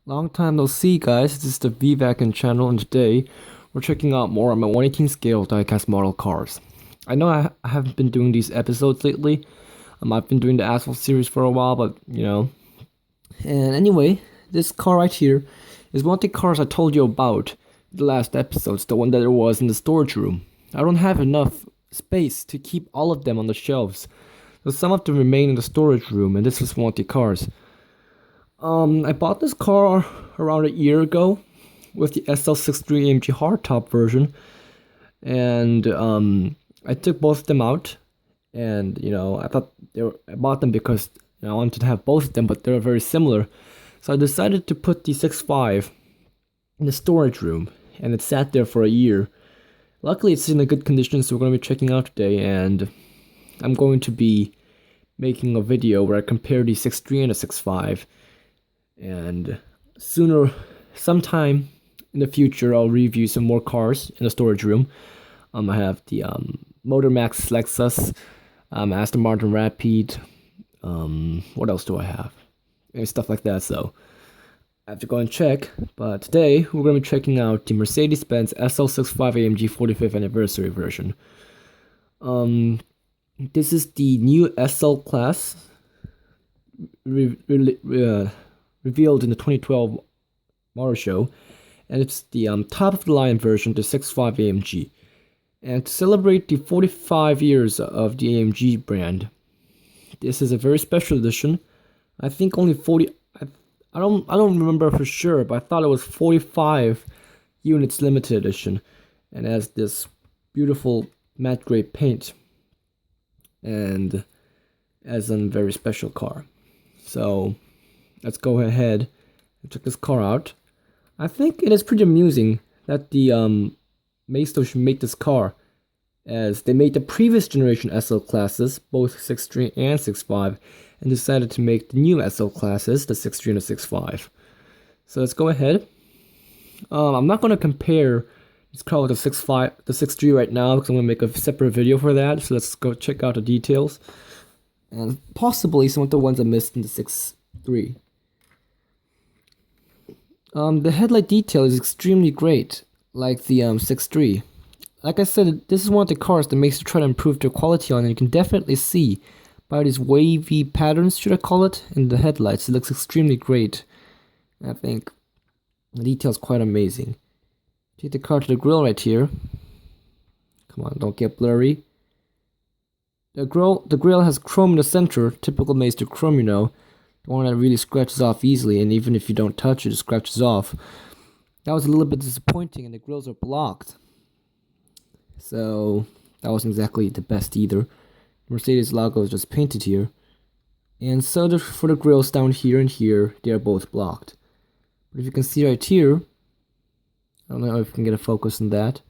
Long time no see, guys. This is the VVAC channel, and today we're checking out more on my 1/18 scale diecast model cars. I know I haven't been doing these episodes lately. I've been doing the asphalt series for a while, but And anyway, this car right here is one of the cars I told you about in the last episodes, the one that there was in the storage room. I don't have enough space to keep all of them on the shelves, so some of them remain in the storage room, and this was one of the cars. I bought this car around a year ago with the SL63 AMG hardtop version, and I took both of them out, and I bought them because I wanted to have both of them, but they were very similar, so I decided to put the 65 in the storage room, and it sat there for a year. Luckily, it's in a good condition, so we're going to be checking out today, and I'm going to be making a video where I compare the 63 and the 65. And sometime in the future, I'll review some more cars in the storage room. I have the Motor Max Lexus, Aston Martin Rapide. What else do I have? And stuff like that. So I have to go and check. But today we're going to be checking out the Mercedes-Benz SL65 AMG 45th anniversary version. This is the new SL class. Revealed in the 2012 Motor Show, and it's the top of the line version, the 65 AMG. And to celebrate the 45 years of the AMG brand, this is a very special edition. I think only 40. I don't remember for sure, but I thought it was 45 units limited edition, and has this beautiful matte gray paint, and as a very special car. So let's go ahead and check this car out. I think it is pretty amusing that the Maisto should make this car, as they made the previous generation SL classes, both 63 and 65, and decided to make the new SL classes, the 63 and the 65. So let's go ahead. I'm not going to compare this car with the 65, the 63 right now, because I'm going to make a separate video for that. So let's go check out the details, and possibly some of the ones I missed in the 63. The headlight detail is extremely great, like the 63. Like I said, this is one of the cars that makes you try to improve their quality on, and you can definitely see by these wavy patterns, should I call it, in the headlights. It looks extremely great. I think the detail is quite amazing. Take the car to the grill right here. Come on, don't get blurry. The grill has chrome in the center, typical Maisto chrome, the one that really scratches off easily, and even if you don't touch it, it scratches off. That was a little bit disappointing, and the grills are blocked. So that wasn't exactly the best either. The Mercedes logo is just painted here. And so for the grills down here and here, they are both blocked. But if you can see right here, I don't know if you can get a focus on that.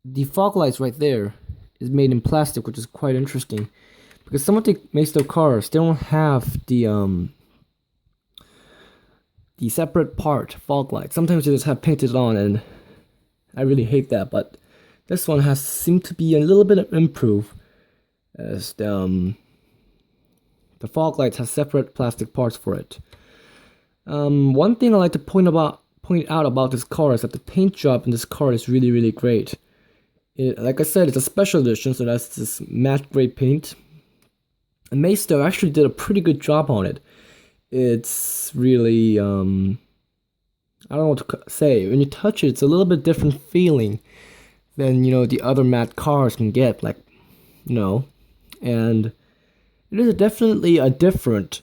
The fog lights right there is made in plastic, which is quite interesting. Because some of the Maisto cars, they don't have the separate part fog light. Sometimes they just have painted on, and I really hate that. But this one has seemed to be a little bit of improve, as the fog lights have separate plastic parts for it. One thing I like to point out about this car is that the paint job in this car is really, really great. Like I said, it's a special edition, so that's this matte gray paint. And Maisto actually did a pretty good job on it. It's really, I don't know what to say. When you touch it, it's a little bit different feeling than, the other matte cars can get, and it is definitely a different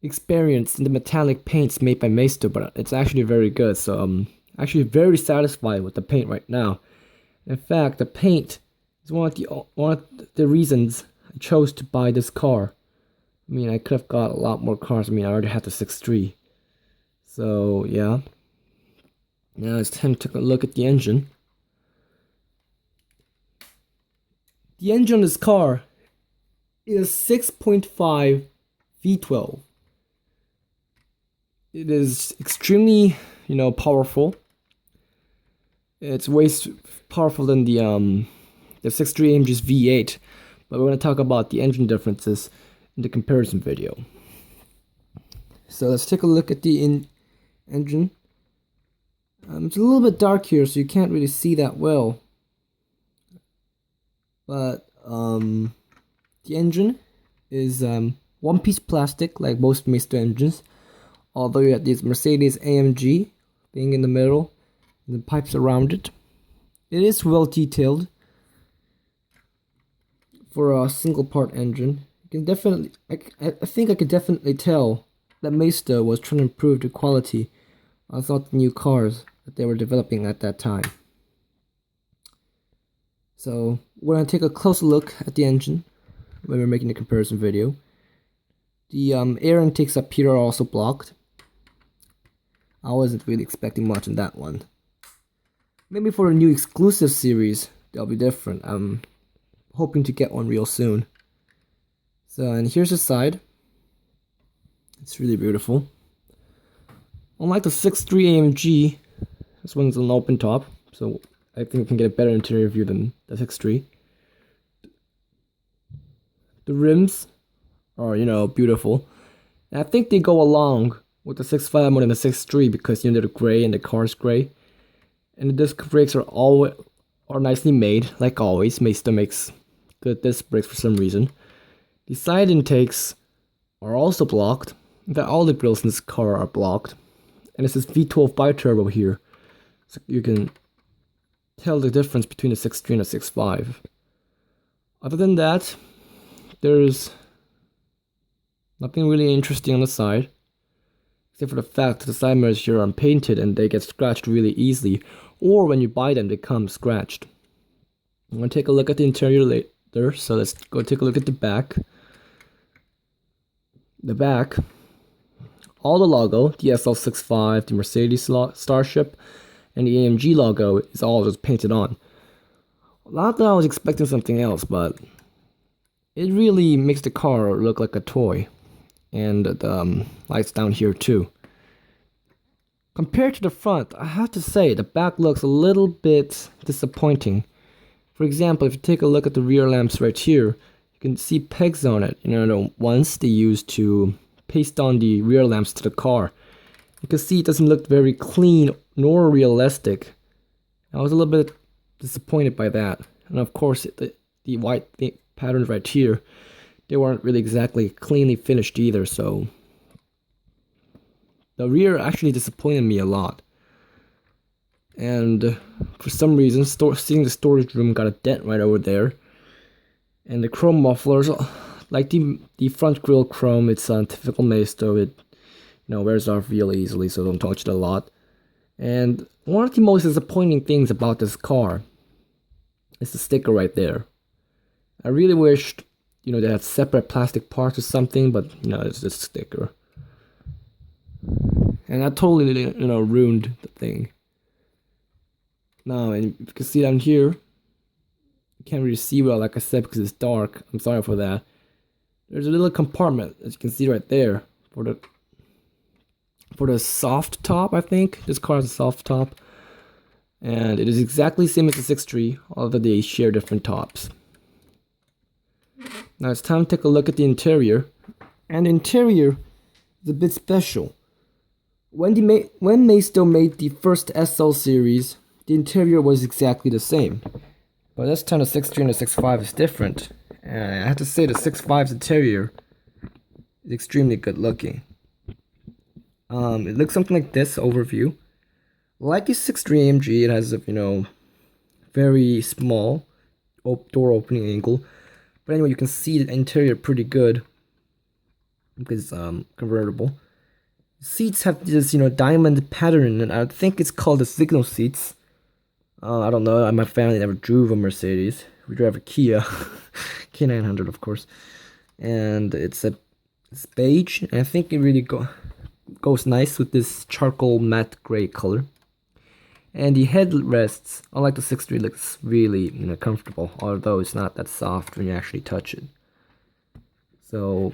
experience than the metallic paints made by Maisto, but it's actually very good. So I'm actually very satisfied with the paint right now. In fact, the paint is one of the reasons I chose to buy this car. I mean, I could have got a lot more cars. I mean, I already had the 63. So, yeah. Now it's time to take a look at the engine. The engine on this car is 6.5 V12. It is extremely, powerful. It's way powerful than the 63 AMG's V8. But we're going to talk about the engine differences in the comparison video. So let's take a look at the engine. It's a little bit dark here, so you can't really see that well. But the engine is one-piece plastic, like most Maisto engines. Although you have this Mercedes AMG being in the middle, and the pipes around it. It is well detailed for a single-part engine. You can definitely, I think I could definitely tell that Maisto was trying to improve the quality of the new cars that they were developing at that time. So we're gonna take a closer look at the engine when we're making the comparison video. The air intakes up here are also blocked. I wasn't really expecting much on that one. Maybe for a new exclusive series, they'll be different. I'm hoping to get one real soon. So, and here's the side. It's really beautiful. Unlike the 63 AMG, this one's an open top, so I think we can get a better interior view than the 63. The rims are, beautiful. And I think they go along with the 65 more than the 63 because, they're gray and the car's gray. And the disc brakes are nicely made, like always. Maisto makes good disc brakes for some reason. The side intakes are also blocked. In fact, all the grills in this car are blocked. And it's this V12 bi-turbo here. So you can tell the difference between the 63 and the 65. Other than that, there's nothing really interesting on the side. Except for the fact that the side mirrors here are unpainted and they get scratched really easily. Or when you buy them, they come scratched. I'm going to take a look at the interior later. So let's go take a look at the back. The back, all the logo, the SL65, the Mercedes Starship, and the AMG logo is all just painted on. Not that I was expecting something else, but it really makes the car look like a toy. And the lights down here too. Compared to the front, I have to say the back looks a little bit disappointing. For example, if you take a look at the rear lamps right here, you can see pegs on it. The ones they used to paste on the rear lamps to the car. You can see it doesn't look very clean nor realistic. I was a little bit disappointed by that. And of course, the white patterns right here, they weren't really exactly cleanly finished either, so the rear actually disappointed me a lot. And for some reason, seeing the storage room got a dent right over there. And the chrome mufflers, like the front grille chrome, it's typical Maisto. It wears off real easily, so don't touch it a lot. And one of the most disappointing things about this car is the sticker right there. I really wished they had separate plastic parts or something, but it's just a sticker. And that totally, ruined the thing. Now, and you can see down here, you can't really see well, like I said, because it's dark. I'm sorry for that. There's a little compartment, as you can see right there, for the soft top, I think. This car has a soft top. And it is exactly the same as the 63, although they share different tops. Now it's time to take a look at the interior. And the interior is a bit special. When Maisto made the first SL series, the interior was exactly the same. But this time the 63 and the 65 is different. And I have to say the 65's interior is extremely good looking. It looks something like this overview. Like the 63 AMG, it has a very small door opening angle. But anyway, you can see the interior pretty good because it's convertible. Seats have this diamond pattern, and I think it's called the signal seats. I don't know. My family never drove a Mercedes. We drive a Kia K900, of course, and it's beige. And I think it really goes nice with this charcoal matte gray color. And the headrests, unlike the 63, looks really comfortable, although it's not that soft when you actually touch it. So,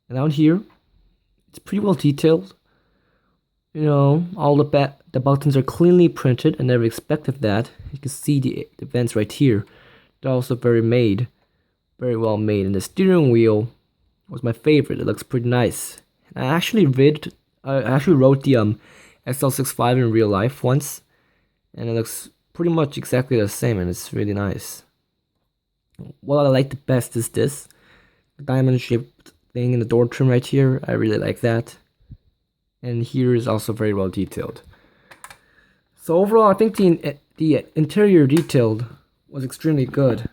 and down here, it's pretty well detailed. All the buttons are cleanly printed. I never expected that. You can see the vents right here. They're also very well made. And the steering wheel was my favorite. It looks pretty nice. I actually wrote the SL65 in real life once, and it looks pretty much exactly the same, and it's really nice. What I like the best is this diamond shaped thing in the door trim right here. I really like that. And here is also very well detailed. So overall, I think the interior detailed was extremely good,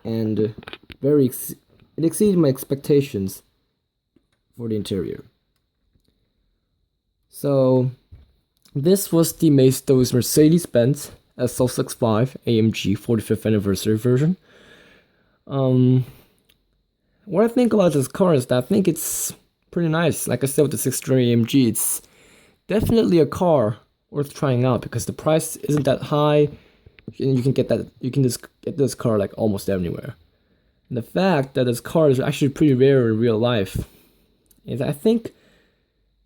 and it exceeded my expectations for the interior. So this was the Maisto's Mercedes-Benz SL65 AMG 45th anniversary version. What I think about this car is that I think it's pretty nice. Like I said, with the 63 AMG, it's definitely a car worth trying out because the price isn't that high, and you can just get this car like almost anywhere. And the fact that this car is actually pretty rare in real life is, I think,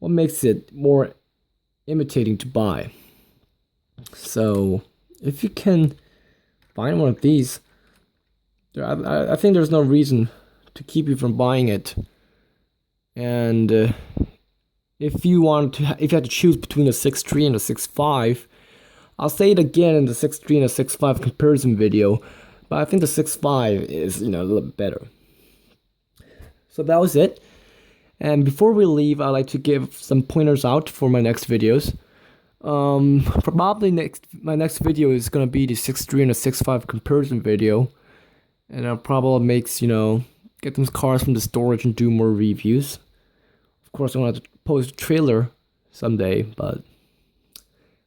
what makes it more imitating to buy. So if you can find one of these, I think there's no reason to keep you from buying it. And if you had to choose between the 63 and the 65, I'll say it again in the 63 and the 65 comparison video, but I think the 65 is, a little bit better. So that was it. And before we leave, I'd like to give some pointers out for my next videos. Probably my next video is gonna be the 63 and the 65 comparison video, and I'll probably get some cars from the storage and do more reviews. Of course, I'm gonna have to post a trailer someday, but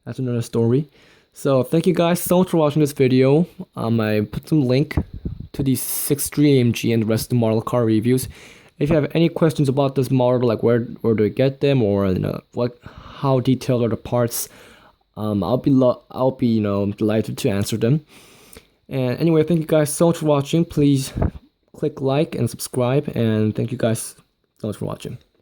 that's another story. So thank you guys so much for watching this video. I put some link to the 63 AMG and the rest of the model car reviews. If you have any questions about this model, like where do I get them, or how detailed are the parts, I'll be delighted to answer them. And anyway, thank you guys so much for watching. Please click like and subscribe, and thank you guys so much for watching.